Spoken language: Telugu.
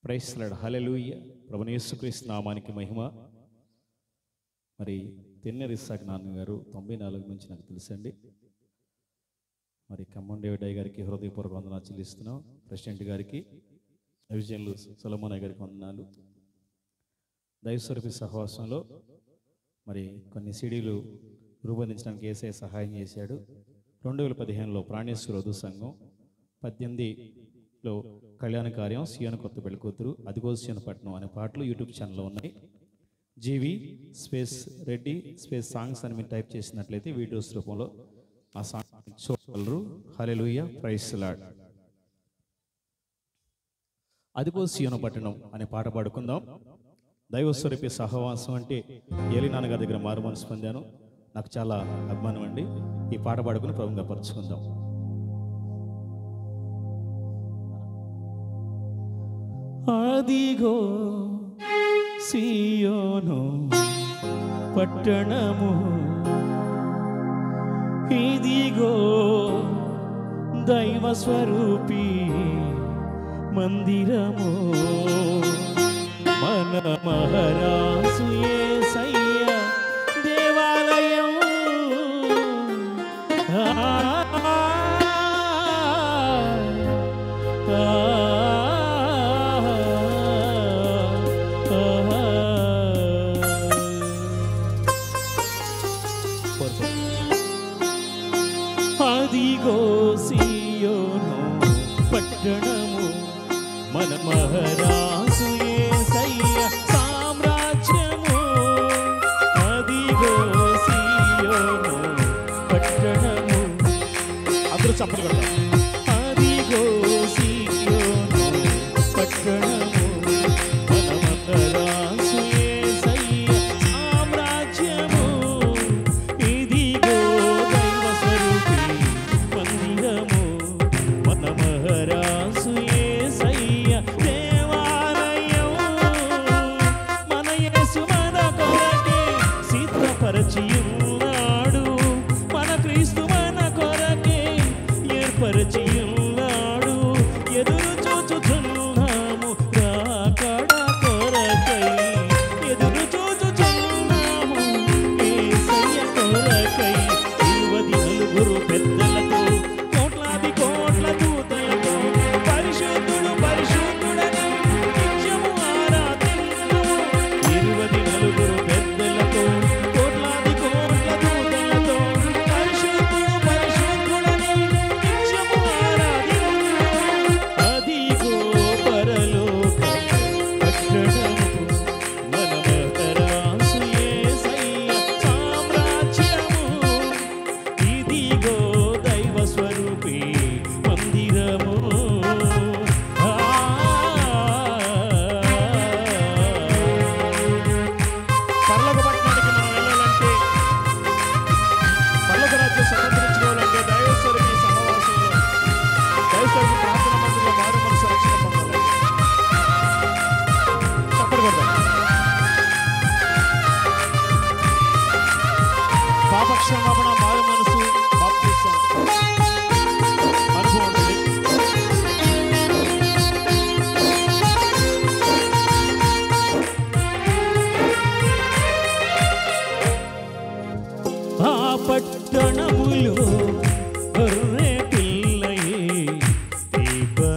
ప్రైస్ లార్డ్, హల్లెలూయా. ప్రభువైన యేసుక్రీస్తు నామానికి మహిమ. మరి తెన్నెరి ఇస్సాక్ నాన్నగారు 94 నుంచి నాకు తెలుసండి. మరి ఖమ్మం డేవిడ్ అయ్య గారికి హృదయపూర్వక వందనాలు చెల్లిస్తున్నాం. ప్రెసిడెంట్ గారికి, విజయన్లు సొలొమోన్ గారికి వందనాలు. దైవస్వరూపి సహవాసంలో మరి కొన్ని సీడీలు రూపొందించడానికి యేసయ్య సహాయం చేశాడు. 2015లో ప్రాణేశ్వర వధు సంఘం, 18లో కళ్యాణ కార్యం, సియోను కొత్త పెళ్లి కూతురు, అదిగో సియోను పట్నం అనే పాటలు యూట్యూబ్ ఛానల్లో ఉన్నాయి. జీవి స్పేస్ రెడ్డి స్పేస్ సాంగ్స్ అని మీరు టైప్ చేసినట్లయితే వీడియోస్ రూపంలో ఆ సాంగ్ చూడగలరు. హల్లెలూయా, ప్రైస్ లార్డ్. అదిగో సియోను పట్టణం అనే పాట పాడుకుందాం. దైవస్వరూపి సహవాసం అంటే ఏలి నాన్నగారి దగ్గర మారు మనసు పొందాను. నాకు చాలా అభిమానం అండి. ఈ పాట పాడుకుని ప్రభువుగా పరుచుకుందాం. అదిగో సియోను పట్టణము, ఇదిగో దైవ స్వరూపి మందిరము, మన మహారాజు యేసయ్య దేవాలయం. అదిగో సియోను పట్టణము, మన మహారాజు యేసయ్య సామ్రాజ్యము. అదిగో సియోను పట్టణము, అందరూ చప్పట్లు కొడతారు. అదిగో సియోను పట్టణము,